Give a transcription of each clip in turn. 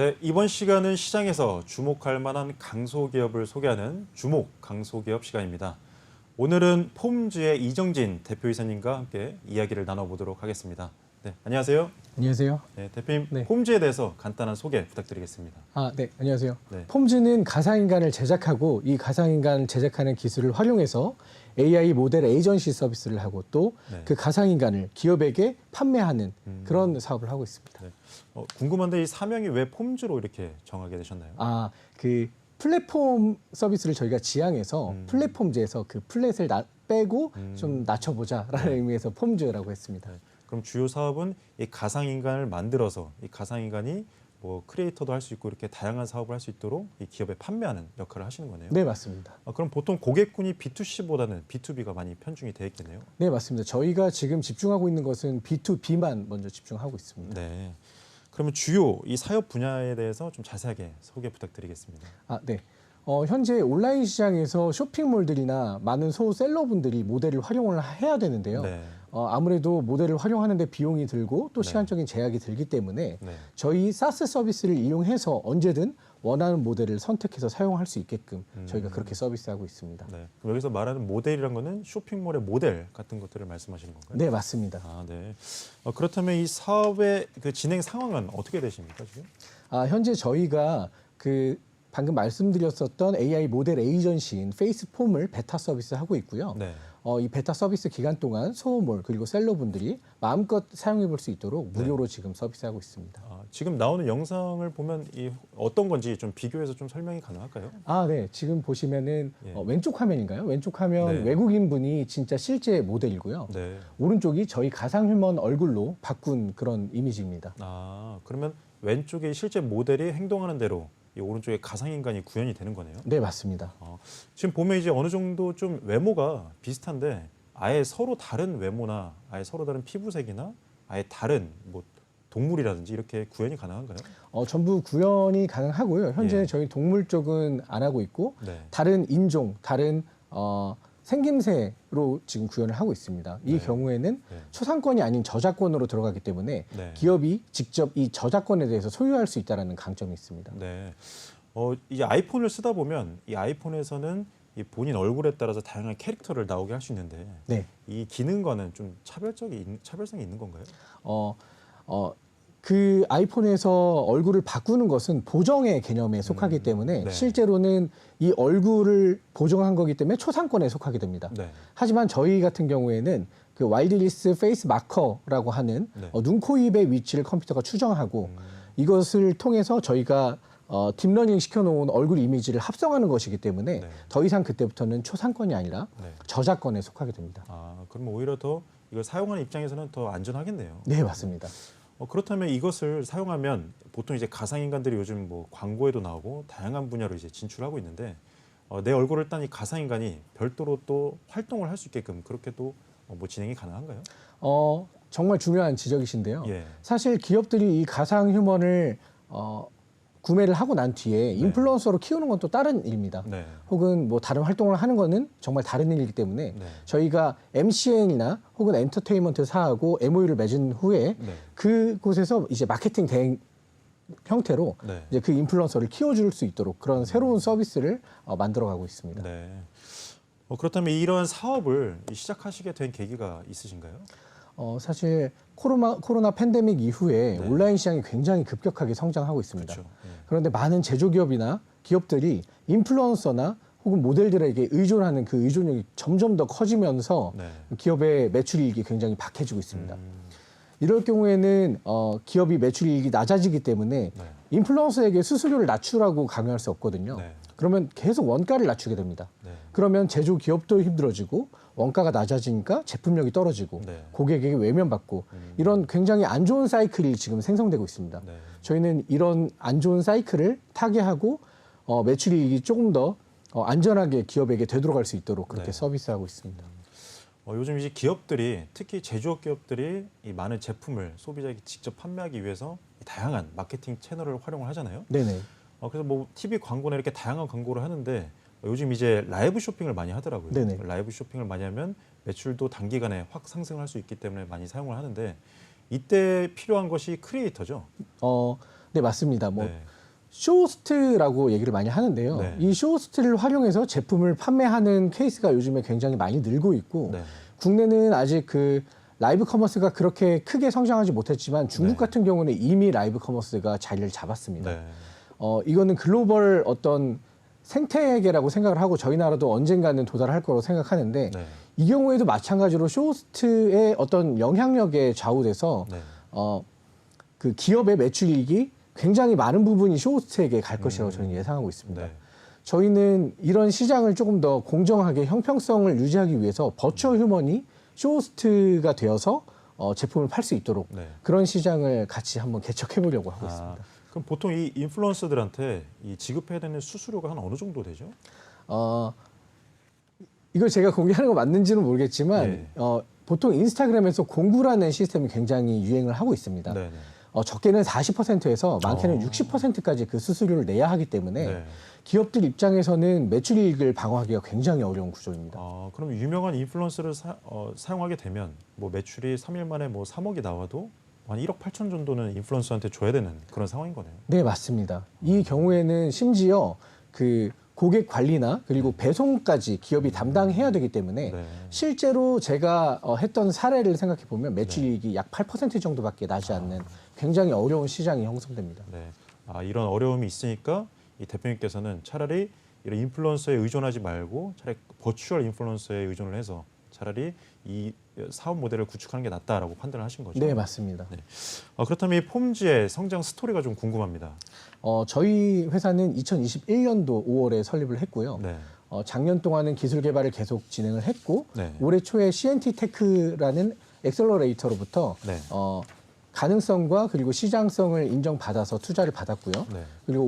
네, 이번 시간은 시장에서 주목할 만한 강소기업을 소개하는 주목 강소기업 시간입니다. 오늘은 폼즈의 이정진 대표이사님과 함께 이야기를 나눠보도록 하겠습니다. 네, 안녕하세요. 안녕하세요. 네, 대표님, 네. 폼즈에 대해서 간단한 소개 부탁드리겠습니다. 네, 안녕하세요. 네. 폼즈는 가상인간을 제작하고 이 가상인간을 제작하는 기술을 활용해서 AI 모델 에이전시 서비스를 하고 또 그 네. 가상인간을 기업에게 판매하는 그런 사업을 하고 있습니다. 네. 궁금한데 이 사명이 왜 폼즈로 이렇게 정하게 되셨나요? 그 플랫폼 서비스를 저희가 지향해서 플랫폼즈에서 그 플랫을 빼고 좀 낮춰보자라는 의미에서 폼즈라고 했습니다. 네. 그럼 주요 사업은 이 가상인간을 만들어서 이 가상인간이 뭐 크리에이터도 할 수 있고 이렇게 다양한 사업을 할 수 있도록 이 기업에 판매하는 역할을 하시는 거네요. 네, 맞습니다. 그럼 보통 고객군이 B2C보다는 B2B가 많이 편중이 돼 있겠네요. 네, 맞습니다. 저희가 지금 집중하고 있는 것은 B2B만 먼저 집중하고 있습니다. 네. 그러면 주요 이 사업 분야에 대해서 좀 자세하게 소개 부탁드리겠습니다. 네. 현재 온라인 시장에서 쇼핑몰들이나 많은 소셀러분들이 모델을 활용을 해야 되는데요. 네. 아무래도 모델을 활용하는데 비용이 들고 또 네. 시간적인 제약이 들기 때문에 네. 저희 사스 서비스를 이용해서 언제든 원하는 모델을 선택해서 사용할 수 있게끔 저희가 그렇게 서비스하고 있습니다. 네. 그럼 여기서 말하는 모델이란 거는 쇼핑몰의 모델 같은 것들을 말씀하시는 건가요? 네, 맞습니다. 네. 그렇다면 이 사업의 그 진행 상황은 어떻게 되십니까 지금? 현재 저희가 방금 말씀드렸었던 AI 모델 에이전시인 페이스폼을 베타 서비스 하고 있고요. 네. 이 베타 서비스 기간 동안 소모몰 그리고 셀러분들이 마음껏 사용해 볼 수 있도록 무료로 지금 서비스하고 있습니다. 지금 나오는 영상을 보면 이 어떤 건지 좀 비교해서 좀 설명이 가능할까요? 네. 지금 보시면은 예. 왼쪽 화면인가요? 왼쪽 화면 네. 외국인 분이 진짜 실제 모델이고요. 네. 오른쪽이 저희 가상 휴먼 얼굴로 바꾼 그런 이미지입니다. 그러면 왼쪽에 실제 모델이 행동하는 대로 이 오른쪽에 가상인간이 구현이 되는 거네요. 네, 맞습니다. 지금 보면 이제 어느 정도 좀 외모가 비슷한데 아예 서로 다른 외모나 아예 서로 다른 피부색이나 아예 다른 뭐 동물이라든지 이렇게 구현이 가능한가요? 전부 구현이 가능하고요. 현재 예. 저희 동물 쪽은 안 하고 있고 네. 다른 인종, 다른 생김새로 지금 구현을 하고 있습니다. 이 네. 경우에는 네. 초상권이 아닌 저작권으로 들어가기 때문에 네. 기업이 직접 이 저작권에 대해서 소유할 수 있다는 강점이 있습니다. 네. 이제 아이폰을 쓰다 보면 이 아이폰에서는 이 본인 얼굴에 따라서 다양한 캐릭터를 나오게 할 수 있는데 네. 이 기능과는 좀 차별성이 있는 건가요? 그 아이폰에서 얼굴을 바꾸는 것은 보정의 개념에 속하기 때문에 네. 실제로는 이 얼굴을 보정한 거기 때문에 초상권에 속하게 됩니다. 네. 하지만 저희 같은 경우에는 그 와일드리스 페이스 마커라고 하는 네. 눈, 코, 입의 위치를 컴퓨터가 추정하고 이것을 통해서 저희가 딥러닝 시켜놓은 얼굴 이미지를 합성하는 것이기 때문에 네. 더 이상 그때부터는 초상권이 아니라 네. 저작권에 속하게 됩니다. 그러면 오히려 더 이걸 사용하는 입장에서는 더 안전하겠네요. 네, 맞습니다. 그렇다면 이것을 사용하면 보통 이제 가상인간들이 요즘 뭐 광고에도 나오고 다양한 분야로 이제 진출하고 있는데 내 얼굴을 딴 이 가상인간이 별도로 또 활동을 할 수 있게끔 그렇게 또 뭐 진행이 가능한가요? 정말 중요한 지적이신데요. 예. 사실 기업들이 이 가상 휴먼을 구매를 하고 난 뒤에 인플루언서로 키우는 건 또 다른 일입니다. 네. 혹은 뭐 다른 활동을 하는 거는 정말 다른 일이기 때문에 네. 저희가 MCN이나 혹은 엔터테인먼트 사하고 MOU를 맺은 후에 네. 그곳에서 이제 마케팅 대행 형태로 네. 이제 그 인플루언서를 키워줄 수 있도록 그런 새로운 서비스를 만들어가고 있습니다. 네. 그렇다면 이러한 사업을 시작하시게 된 계기가 있으신가요? 사실 코로나 팬데믹 이후에 네. 온라인 시장이 굉장히 급격하게 성장하고 있습니다. 그렇죠. 예. 그런데 많은 제조기업이나 기업들이 인플루언서나 혹은 모델들에게 의존하는 그 의존력이 점점 더 커지면서 네. 기업의 매출이익이 굉장히 박해지고 있습니다. 이럴 경우에는 기업이 매출이익이 낮아지기 때문에 네. 인플루언서에게 수수료를 낮추라고 강요할 수 없거든요. 네. 그러면 계속 원가를 낮추게 됩니다. 네. 그러면 제조기업도 힘들어지고 원가가 낮아지니까 제품력이 떨어지고 네. 고객에게 외면받고 이런 굉장히 안 좋은 사이클이 지금 생성되고 있습니다. 네. 저희는 이런 안 좋은 사이클을 타개하고 매출이익이 조금 더 안전하게 기업에게 되돌아갈 수 있도록 그렇게 네. 서비스하고 있습니다. 요즘 이제 기업들이 특히 제조업 기업들이 이 많은 제품을 소비자에게 직접 판매하기 위해서 다양한 마케팅 채널을 활용을 하잖아요. 네네. 그래서 뭐 TV 광고나 이렇게 다양한 광고를 하는데 요즘 이제 라이브 쇼핑을 많이 하더라고요. 네네. 라이브 쇼핑을 많이 하면 매출도 단기간에 확 상승할 수 있기 때문에 많이 사용을 하는데 이때 필요한 것이 크리에이터죠. 네, 맞습니다. 뭐 네. 쇼호스트라고 얘기를 많이 하는데요. 네. 이 쇼호스트를 활용해서 제품을 판매하는 케이스가 요즘에 굉장히 많이 늘고 있고 네. 국내는 아직 그 라이브 커머스가 그렇게 크게 성장하지 못했지만 중국 네. 같은 경우는 이미 라이브 커머스가 자리를 잡았습니다. 네. 이거는 글로벌 어떤 생태계라고 생각을 하고 저희 나라도 언젠가는 도달할 거라고 생각하는데 네. 이 경우에도 마찬가지로 쇼호스트의 어떤 영향력에 좌우돼서 네. 그 기업의 매출이익이 굉장히 많은 부분이 쇼호스트에게 갈 것이라고 저는 예상하고 있습니다. 네. 저희는 이런 시장을 조금 더 공정하게 형평성을 유지하기 위해서 버추얼 휴먼이 쇼호스트가 되어서 제품을 팔 수 있도록 네. 그런 시장을 같이 한번 개척해 보려고 하고 아, 있습니다. 그럼 보통 이 인플루언서들한테 이 지급해야 되는 수수료가 한 어느 정도 되죠? 이걸 제가 공개하는 거 맞는지는 모르겠지만 네. 보통 인스타그램에서 공구라는 시스템이 굉장히 유행을 하고 있습니다. 네. 네. 적게는 40%에서 많게는 60%까지 그 수수료를 내야 하기 때문에 네. 기업들 입장에서는 매출이익을 방어하기가 굉장히 어려운 구조입니다. 그럼 유명한 인플루언서를 사용하게 되면 뭐 매출이 3일 만에 뭐 3억이 나와도 한 1억 8천 정도는 인플루언서한테 줘야 되는 그런 상황인 거네요. 네, 맞습니다. 이 경우에는 심지어 그 고객 관리나 그리고 배송까지 기업이 담당해야 되기 때문에 네. 실제로 제가 했던 사례를 생각해 보면 매출이익이 약 8% 정도밖에 나지 않는 굉장히 어려운 시장이 형성됩니다. 네. 이런 어려움이 있으니까 이 대표님께서는 차라리 이런 인플루언서에 의존하지 말고 차라리 버추얼 인플루언서에 의존을 해서 차라리 이 사업 모델을 구축하는 게 낫다라고 판단을 하신 거죠. 네, 맞습니다. 네. 그렇다면 이 폼즈의 성장 스토리가 좀 궁금합니다. 저희 회사는 2021년도 5월에 설립을 했고요. 네. 작년 동안은 기술 개발을 계속 진행을 했고 네. 올해 초에 CNT 테크라는 엑셀러레이터로부터 네. 가능성과 그리고 시장성을 인정받아서 투자를 받았고요. 네. 그리고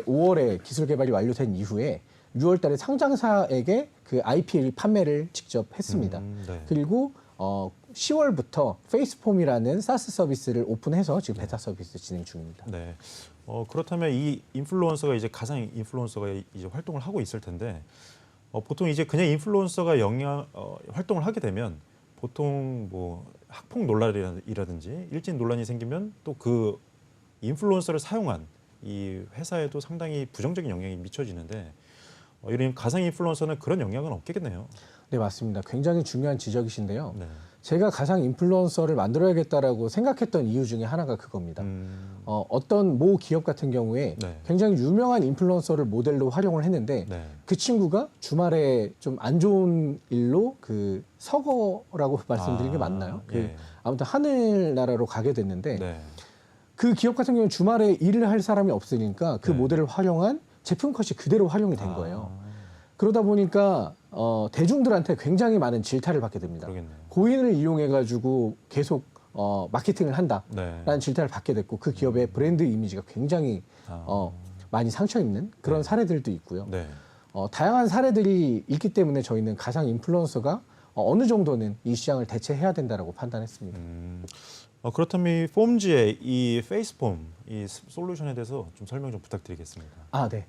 5월에 기술 개발이 완료된 이후에 6월 달에 상장사에게 그 IP 판매를 직접 했습니다. 네. 그리고 10월부터 페이스폼이라는 사스 서비스를 오픈해서 지금 베타 서비스 진행 중입니다. 네. 그렇다면 이 인플루언서가 이제 가상 인플루언서가 이제 활동을 하고 있을 텐데 보통 이제 그냥 인플루언서가 활동을 하게 되면 보통 뭐 학폭 논란이라든지 일진 논란이 생기면 또 그 인플루언서를 사용한 이 회사에도 상당히 부정적인 영향이 미쳐지는데 이런 가상 인플루언서는 그런 영향은 없겠네요. 네, 맞습니다. 굉장히 중요한 지적이신데요. 네. 제가 가상 인플루언서를 만들어야겠다라고 생각했던 이유 중에 하나가 그겁니다. 어떤 모 기업 같은 경우에 네. 굉장히 유명한 인플루언서를 모델로 활용을 했는데 네. 그 친구가 주말에 좀 안 좋은 일로 그 서거라고 말씀드리는 게 맞나요? 예. 아무튼 하늘나라로 가게 됐는데 네. 그 기업 같은 경우는 주말에 일을 할 사람이 없으니까 그 네. 모델을 활용한 제품 컷이 그대로 활용이 된 거예요. 그러다 보니까 대중들한테 굉장히 많은 질타를 받게 됩니다. 그러겠네요. 고인을 이용해 가지고 계속 마케팅을 한다라는 네. 질타를 받게 됐고 그 기업의 브랜드 이미지가 굉장히 많이 상처 입는 그런 네. 사례들도 있고요. 네. 다양한 사례들이 있기 때문에 저희는 가상 인플루언서가 어느 정도는 이 시장을 대체해야 된다라고 판단했습니다. 그렇다면 이 폼즈의 이 페이스폼 이 솔루션에 대해서 좀 설명 좀 부탁드리겠습니다. 네.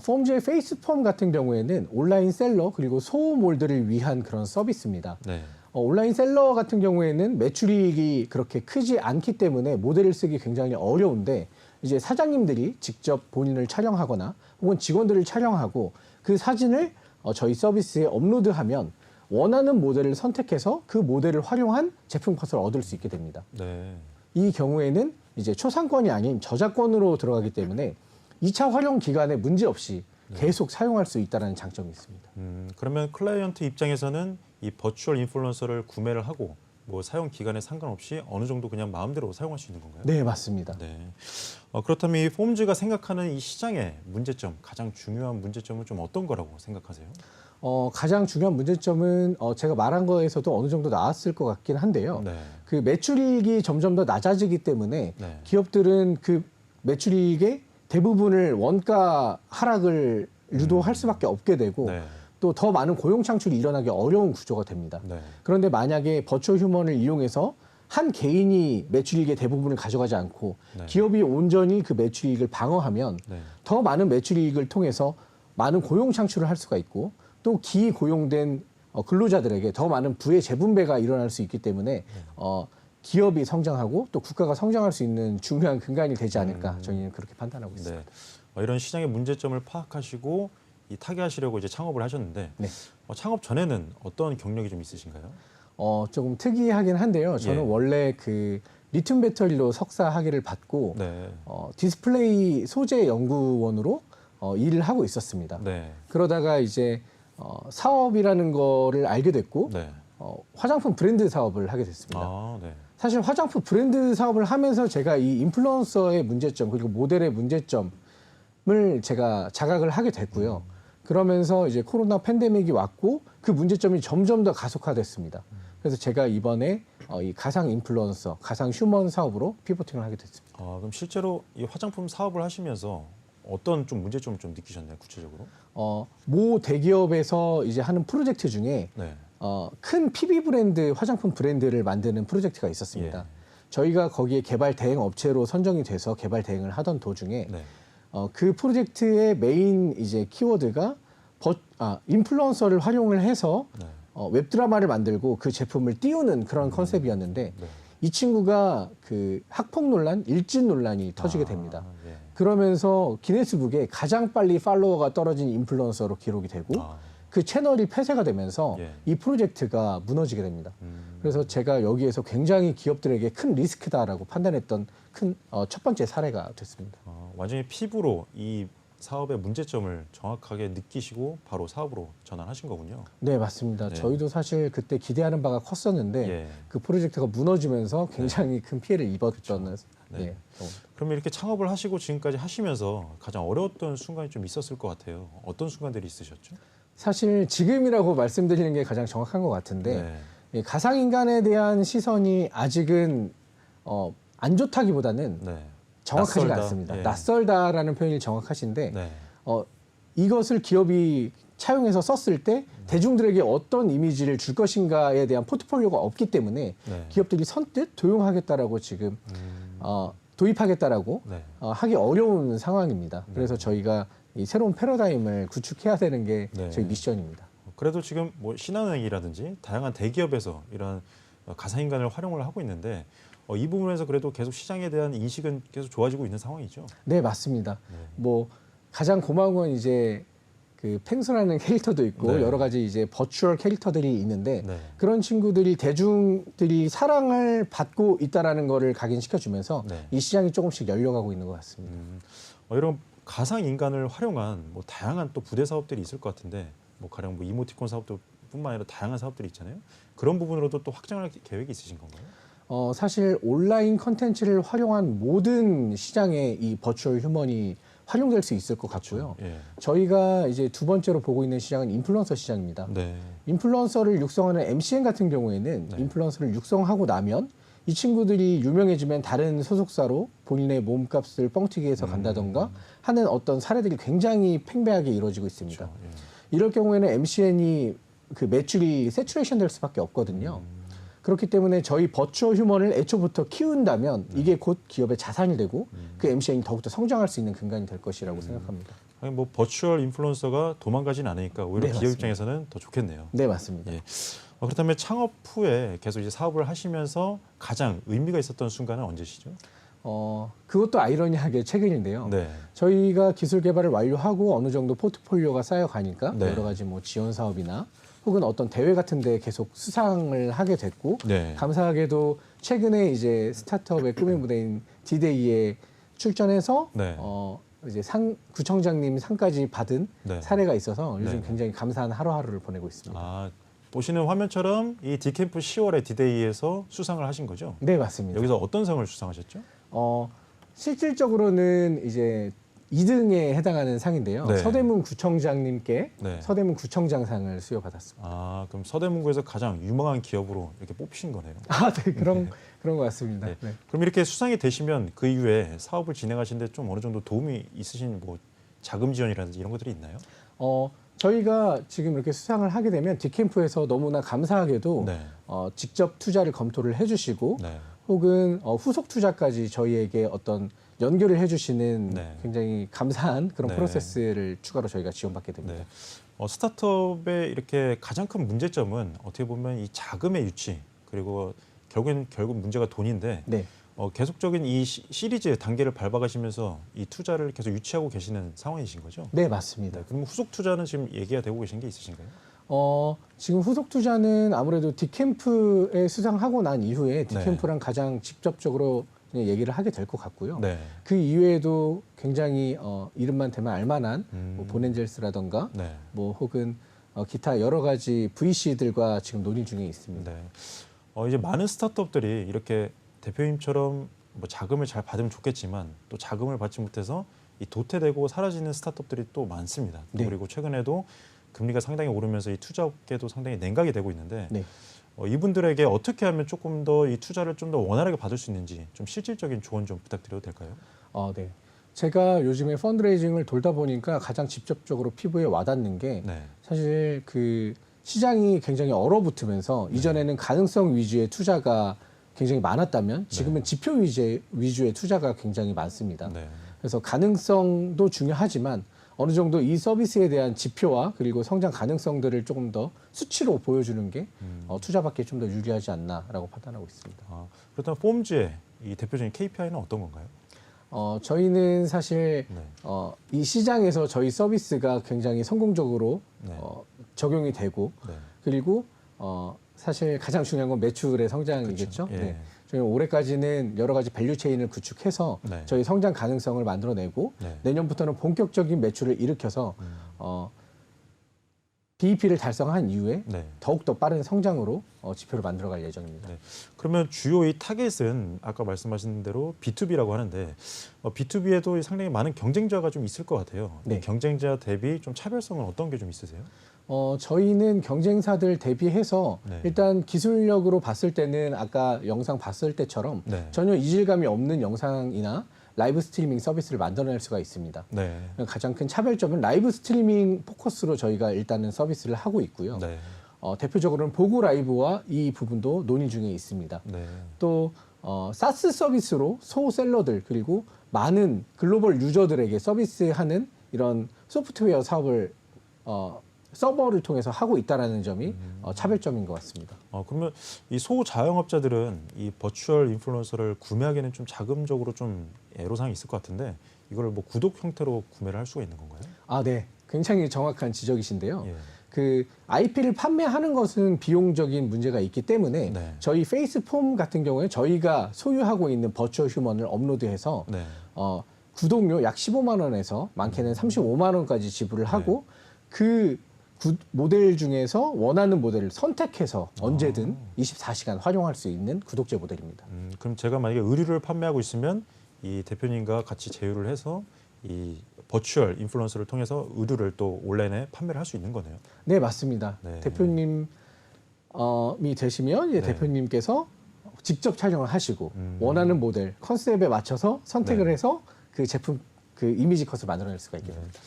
폼즈의 페이스폼 같은 경우에는 온라인 셀러 그리고 소모몰들을 위한 그런 서비스입니다. 네. 온라인 셀러 같은 경우에는 매출이익이 그렇게 크지 않기 때문에 모델을 쓰기 굉장히 어려운데 이제 사장님들이 직접 본인을 촬영하거나 혹은 직원들을 촬영하고 그 사진을 저희 서비스에 업로드하면 원하는 모델을 선택해서 그 모델을 활용한 제품 컷을 얻을 수 있게 됩니다. 네. 이 경우에는 이제 초상권이 아닌 저작권으로 들어가기 때문에 2차 활용 기간에 문제 없이 계속 사용할 수 있다는 장점이 있습니다. 그러면 클라이언트 입장에서는 이 버추얼 인플루언서를 구매를 하고 뭐 사용 기간에 상관없이 어느 정도 그냥 마음대로 사용할 수 있는 건가요? 네, 맞습니다. 네. 그렇다면 이 폼즈가 생각하는 이 시장의 문제점, 가장 중요한 문제점은 좀 어떤 거라고 생각하세요? 가장 중요한 문제점은 제가 말한 거에서도 어느 정도 나왔을 것 같긴 한데요. 네. 그 매출이익이 점점 더 낮아지기 때문에 네. 기업들은 그 매출이익의 대부분을 원가 하락을 유도할 수밖에 없게 되고 네. 또 더 많은 고용 창출이 일어나기 어려운 구조가 됩니다. 네. 그런데 만약에 버추얼 휴먼을 이용해서 한 개인이 매출이익의 대부분을 가져가지 않고 네. 기업이 온전히 그 매출이익을 방어하면 네. 더 많은 매출이익을 통해서 많은 고용 창출을 할 수가 있고 또 기고용된 근로자들에게 더 많은 부의 재분배가 일어날 수 있기 때문에 기업이 성장하고 또 국가가 성장할 수 있는 중요한 근간이 되지 않을까 저희는 그렇게 판단하고 있습니다. 네. 이런 시장의 문제점을 파악하시고 이 타개하시려고 이제 창업을 하셨는데 네. 창업 전에는 어떤 경력이 좀 있으신가요? 조금 특이하긴 한데요. 저는 예. 원래 그 리튬 배터리로 석사 학위를 받고 네. 디스플레이 소재 연구원으로 일을 하고 있었습니다. 네. 그러다가 이제 사업이라는 거를 알게 됐고 네. 화장품 브랜드 사업을 하게 됐습니다. 아, 네. 사실 화장품 브랜드 사업을 하면서 제가 이 인플루언서의 문제점 그리고 모델의 문제점을 제가 자각을 하게 됐고요. 그러면서 이제 코로나 팬데믹이 왔고 그 문제점이 점점 더 가속화됐습니다. 그래서 제가 이번에 이 가상 인플루언서, 가상 휴먼 사업으로 피보팅을 하게 됐습니다. 그럼 실제로 이 화장품 사업을 하시면서 어떤 좀 문제점을 좀 느끼셨나요, 구체적으로? 모 대기업에서 이제 하는 프로젝트 중에 네. 큰 PB 브랜드, 화장품 브랜드를 만드는 프로젝트가 있었습니다. 예. 저희가 거기에 개발 대행 업체로 선정이 돼서 개발 대행을 하던 도중에 네. 그 프로젝트의 메인 이제 키워드가 인플루언서를 활용을 해서 네. 웹드라마를 만들고 그 제품을 띄우는 그런 컨셉이었는데 네. 이 친구가 그 학폭 논란, 일진 논란이 터지게 됩니다. 예. 그러면서 기네스북에 가장 빨리 팔로워가 떨어진 인플루언서로 기록이 되고 그 채널이 폐쇄가 되면서 예. 이 프로젝트가 무너지게 됩니다. 그래서 제가 여기에서 굉장히 기업들에게 큰 리스크다라고 판단했던 큰 첫 번째 사례가 됐습니다. 완전히 피부로 이 사업의 문제점을 정확하게 느끼시고 바로 사업으로 전환하신 거군요. 네, 맞습니다. 네. 저희도 사실 그때 기대하는 바가 컸었는데 예. 그 프로젝트가 무너지면서 굉장히 큰 피해를 입었던 네. 경우입니다. 그러면 이렇게 창업을 하시고 지금까지 하시면서 가장 어려웠던 순간이 좀 있었을 것 같아요. 어떤 순간들이 있으셨죠? 사실 지금이라고 말씀드리는 게 가장 정확한 것 같은데 네. 이 가상인간에 대한 시선이 아직은 안 좋다기보다는 네. 정확하지가 낯설다. 않습니다. 예. 낯설다라는 표현이 정확하신데 네. 이것을 기업이 차용해서 썼을 때 대중들에게 어떤 이미지를 줄 것인가에 대한 포트폴리오가 없기 때문에 네. 기업들이 선뜻 도용하겠다라고 지금 도입하겠다라고 네. 하기 어려운 상황입니다. 그래서 저희가 이 새로운 패러다임을 구축해야 되는 게 네. 저희 미션입니다. 그래도 지금 뭐 신한은행이라든지 다양한 대기업에서 이런 가상인간을 활용을 하고 있는데 이 부분에서 그래도 계속 시장에 대한 인식은 계속 좋아지고 있는 상황이죠. 네, 맞습니다. 네. 뭐 가장 고마운 건 이제 그 펭수라는 캐릭터도 있고 네. 여러 가지 이제 버추얼 캐릭터들이 있는데 네. 그런 친구들이 대중들이 사랑을 받고 있다라는 거를 각인시켜주면서 네. 이 시장이 조금씩 열려가고 있는 것 같습니다. 이런 가상 인간을 활용한 뭐 다양한 또 부대 사업들이 있을 것 같은데 뭐 가령 뭐 이모티콘 사업도 뿐만 아니라 다양한 사업들이 있잖아요. 그런 부분으로도 또 확장할 계획이 있으신 건가요? 사실 온라인 컨텐츠를 활용한 모든 시장에 이 버추얼 휴먼이 활용될 수 있을 것 같고요. 예. 저희가 이제 두 번째로 보고 있는 시장은 인플루언서 시장입니다. 네. 인플루언서를 육성하는 MCN 같은 경우에는 네. 인플루언서를 육성하고 나면 이 친구들이 유명해지면 다른 소속사로 본인의 몸값을 뻥튀기 해서 간다던가 하는 어떤 사례들이 굉장히 팽배하게 이루어지고 있습니다. 그렇죠. 예. 이럴 경우에는 MCN이 그 매출이 세츄레이션 될 수밖에 없거든요. 그렇기 때문에 저희 버추얼 휴먼을 애초부터 키운다면 이게 곧 기업의 자산이 되고 그 MCN이 더욱더 성장할 수 있는 근간이 될 것이라고 생각합니다. 아니 뭐 버추얼 인플루언서가 도망가진 않으니까 오히려 네, 기업 맞습니다. 입장에서는 더 좋겠네요. 네, 맞습니다. 예. 그렇다면 창업 후에 계속 이제 사업을 하시면서 가장 의미가 있었던 순간은 언제시죠? 그것도 아이러니하게 최근인데요. 네. 저희가 기술 개발을 완료하고 어느 정도 포트폴리오가 쌓여가니까 네. 여러 가지 뭐 지원 사업이나 혹은 어떤 대회 같은 데 계속 수상을 하게 됐고 네. 감사하게도 최근에 이제 스타트업의 꿈의 무대인 디데이에 출전해서 네. 이제 구청장님 상까지 받은 네. 사례가 있어서 요즘 네. 굉장히 감사한 하루하루를 보내고 있습니다. 보시는 화면처럼 이 디캠프 10월의 디데이에서 수상을 하신 거죠? 네, 맞습니다. 여기서 어떤 상을 수상하셨죠? 실질적으로는 이제 2등에 해당하는 상인데요. 네. 서대문 구청장님께 네. 서대문 구청장상을 수여받았습니다. 그럼 서대문구에서 가장 유망한 기업으로 이렇게 뽑히신 거네요. 네, 그런 것 같습니다. 네. 네. 그럼 이렇게 수상이 되시면 그 이후에 사업을 진행하시는데 좀 어느 정도 도움이 있으신 뭐 자금 지원이라든지 이런 것들이 있나요? 저희가 지금 이렇게 수상을 하게 되면 디캠프에서 너무나 감사하게도 네. 직접 투자를 검토를 해주시고 네. 혹은 후속 투자까지 저희에게 어떤 연결을 해주시는 네. 굉장히 감사한 그런 네. 프로세스를 추가로 저희가 지원받게 됩니다. 네. 스타트업의 이렇게 가장 큰 문제점은 어떻게 보면 이 자금의 유치 그리고 결국 문제가 돈인데 네. 계속적인 이 시리즈 단계를 밟아가시면서 이 투자를 계속 유치하고 계시는 상황이신 거죠? 네, 맞습니다. 그럼 후속 투자는 지금 얘기가 되고 계신 게 있으신가요? 지금 후속 투자는 아무래도 디캠프에 수상하고 난 이후에 디캠프랑 가장 직접적으로 얘기를 하게 될 것 같고요. 네. 그 이외에도 굉장히 이름만 대면 알만한 뭐 보넨젤스라던가 네. 뭐 혹은 기타 여러 가지 VC들과 지금 논의 중에 있습니다. 네. 이제 많은 스타트업들이 이렇게 대표님처럼 뭐 자금을 잘 받으면 좋겠지만 또 자금을 받지 못해서 이 도태되고 사라지는 스타트업들이 또 많습니다. 또 네. 그리고 최근에도 금리가 상당히 오르면서 이 투자업계도 상당히 냉각이 되고 있는데 네. 이분들에게 어떻게 하면 조금 더 이 투자를 좀 더 원활하게 받을 수 있는지 좀 실질적인 조언 좀 부탁드려도 될까요? 네. 제가 요즘에 펀드레이징을 돌다 보니까 가장 직접적으로 피부에 와닿는 게 네. 사실 그 시장이 굉장히 얼어붙으면서 이전에는 가능성 위주의 투자가 굉장히 많았다면 지금은 지표 위주의 투자가 굉장히 많습니다. 네. 그래서 가능성도 중요하지만 어느 정도 이 서비스에 대한 지표와 그리고 성장 가능성들을 조금 더 수치로 보여주는 게 투자받기에 좀 더 유리하지 않나라고 판단하고 있습니다. 그렇다면 폼즈의 이 대표적인 KPI는 어떤 건가요? 저희는 사실 네. 이 시장에서 저희 서비스가 굉장히 성공적으로 네. 적용이 되고 네. 그리고 사실 가장 중요한 건 매출의 성장이겠죠. 그렇죠. 예. 네. 저희 올해까지는 여러 가지 밸류 체인을 구축해서 네. 저희 성장 가능성을 만들어내고 네. 내년부터는 본격적인 매출을 일으켜서 BEP를 달성한 이후에 네. 더욱더 빠른 성장으로 지표를 만들어갈 예정입니다. 네. 그러면 주요 이 타겟은 아까 말씀하신 대로 B2B라고 하는데 B2B에도 상당히 많은 경쟁자가 좀 있을 것 같아요. 네. 경쟁자 대비 좀 차별성은 어떤 게 좀 있으세요? 저희는 경쟁사들 대비해서 네. 일단 기술력으로 봤을 때는 아까 영상 봤을 때처럼 네. 전혀 이질감이 없는 영상이나 라이브 스트리밍 서비스를 만들어낼 수가 있습니다. 네. 가장 큰 차별점은 라이브 스트리밍 포커스로 저희가 일단은 서비스를 하고 있고요. 네. 대표적으로는 보고 라이브와 이 부분도 논의 중에 있습니다. 네. 또 사스 서비스로 소셀러들 그리고 많은 글로벌 유저들에게 서비스하는 이런 소프트웨어 사업을 서버를 통해서 하고 있다는 점이 차별점인 것 같습니다. 그러면 이 소자영업자들은 이 버추얼 인플루언서를 구매하기에는 좀 자금적으로 좀 애로사항이 있을 것 같은데 이걸 뭐 구독 형태로 구매를 할 수가 있는 건가요? 네. 굉장히 정확한 지적이신데요. 예. 그 IP를 판매하는 것은 비용적인 문제가 있기 때문에 네. 저희 페이스폼 같은 경우에 저희가 소유하고 있는 버추얼 휴먼을 업로드해서 네. 구독료 약 15만 원에서 많게는 35만 원까지 지불을 하고 그 모델 중에서 원하는 모델을 선택해서 언제든 24시간 활용할 수 있는 구독제 모델입니다. 그럼 제가 만약에 의류를 판매하고 있으면 이 대표님과 같이 제휴를 해서 이 버추얼 인플루언서를 통해서 의류를 또 온라인에 판매를 할 수 있는 거네요. 네, 맞습니다. 네. 대표님이 되시면 이제 네. 대표님께서 직접 촬영을 하시고 원하는 모델 컨셉에 맞춰서 선택을 네. 해서 그 제품 그 이미지 컷을 만들어낼 수가 있겠습니다.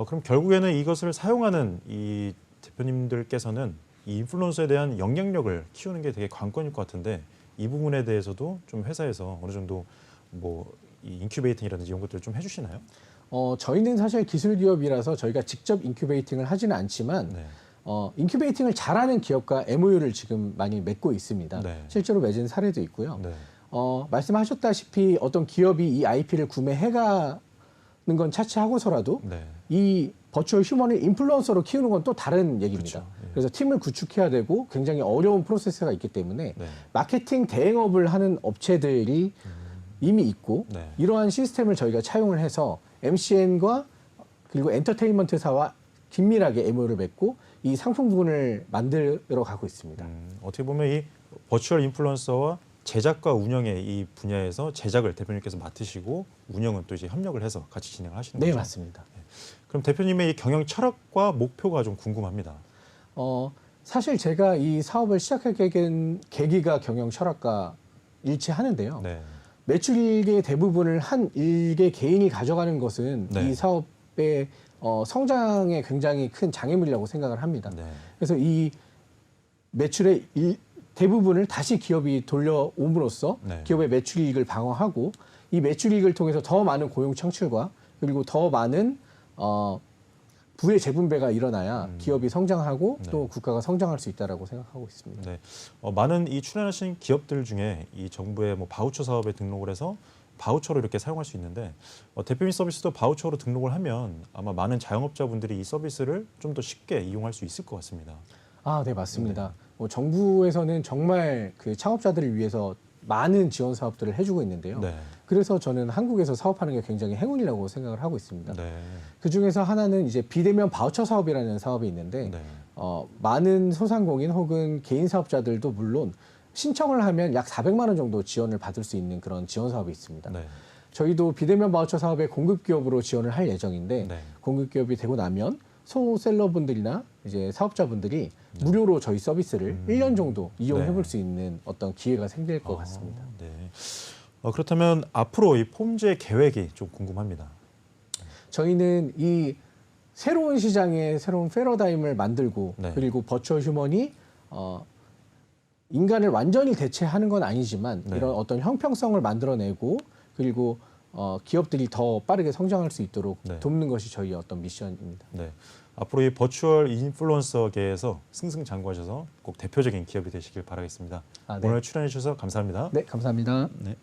그럼 결국에는 이것을 사용하는 이 대표님들께서는 이 인플루언서에 대한 영향력을 키우는 게 되게 관건일 것 같은데 이 부분에 대해서도 좀 회사에서 어느 정도 뭐 이 인큐베이팅이라든지 이런 것들을 좀 해주시나요? 저희는 사실 기술 기업이라서 저희가 직접 인큐베이팅을 하지는 않지만 네. 인큐베이팅을 잘하는 기업과 MOU를 지금 많이 맺고 있습니다. 네. 실제로 맺은 사례도 있고요. 네. 말씀하셨다시피 어떤 기업이 이 IP를 구매해가는 건 차치하고서라도 네. 이 버추얼 휴먼을 인플루언서로 키우는 건 또 다른 얘기입니다. 그렇죠. 예. 그래서 팀을 구축해야 되고 굉장히 어려운 프로세스가 있기 때문에 네. 마케팅 대행업을 하는 업체들이 이미 있고 네. 이러한 시스템을 저희가 차용을 해서 MCN과 그리고 엔터테인먼트사와 긴밀하게 MOU를 맺고 이 상품 부분을 만들어 가고 있습니다. 어떻게 보면 이 버추얼 인플루언서와 제작과 운영의 이 분야에서 제작을 대표님께서 맡으시고 운영은 또 이제 협력을 해서 같이 진행을 하시는 네, 거죠? 맞습니다. 그럼 대표님의 이 경영 철학과 목표가 좀 궁금합니다. 사실 제가 이 사업을 시작하게 된 계기가 경영 철학과 일치하는데요. 네. 매출액의 대부분을 한 일개 개인이 가져가는 것은 네. 이 사업의 성장에 굉장히 큰 장애물이라고 생각을 합니다. 네. 그래서 이 매출의 대부분을 다시 기업이 돌려옴으로써 네. 기업의 매출이익을 방어하고 이 매출이익을 통해서 더 많은 고용 창출과 그리고 더 많은 부의 재분배가 일어나야 기업이 성장하고 네. 또 국가가 성장할 수 있다라고 생각하고 있습니다. 네. 많은 이 출연하신 기업들 중에 이 정부의 뭐 바우처 사업에 등록을 해서 바우처로 이렇게 사용할 수 있는데 대표 및 서비스도 바우처로 등록을 하면 아마 많은 자영업자분들이 이 서비스를 좀 더 쉽게 이용할 수 있을 것 같습니다. 아, 네, 맞습니다. 정부에서는 정말 그 창업자들을 위해서 많은 지원 사업들을 해주고 있는데요. 네. 그래서 저는 한국에서 사업하는 게 굉장히 행운이라고 생각을 하고 있습니다. 네. 그 중에서 하나는 이제 비대면 바우처 사업이라는 사업이 있는데 네. 많은 소상공인 혹은 개인 사업자들도 물론 신청을 하면 약 400만 원 정도 지원을 받을 수 있는 그런 지원 사업이 있습니다. 네. 저희도 비대면 바우처 사업에 공급기업으로 지원을 할 예정인데 네. 공급기업이 되고 나면 소셀러분들이나 이제 사업자분들이 무료로 저희 서비스를 1년 정도 이용해 볼 수 있는 어떤 기회가 생길 것 같습니다. 네. 그렇다면 앞으로 이 폼즈의 계획이 좀 궁금합니다. 저희는 이 새로운 시장의 새로운 패러다임을 만들고 네. 그리고 버추얼 휴먼이 인간을 완전히 대체하는 건 아니지만 네. 이런 어떤 형평성을 만들어내고 그리고 기업들이 더 빠르게 성장할 수 있도록 네. 돕는 것이 저희의 어떤 미션입니다. 네. 앞으로 이 버추얼 인플루언서계에서 승승장구하셔서 꼭 대표적인 기업이 되시길 바라겠습니다. 아, 네. 오늘 출연해 주셔서 감사합니다. 네, 감사합니다. 네.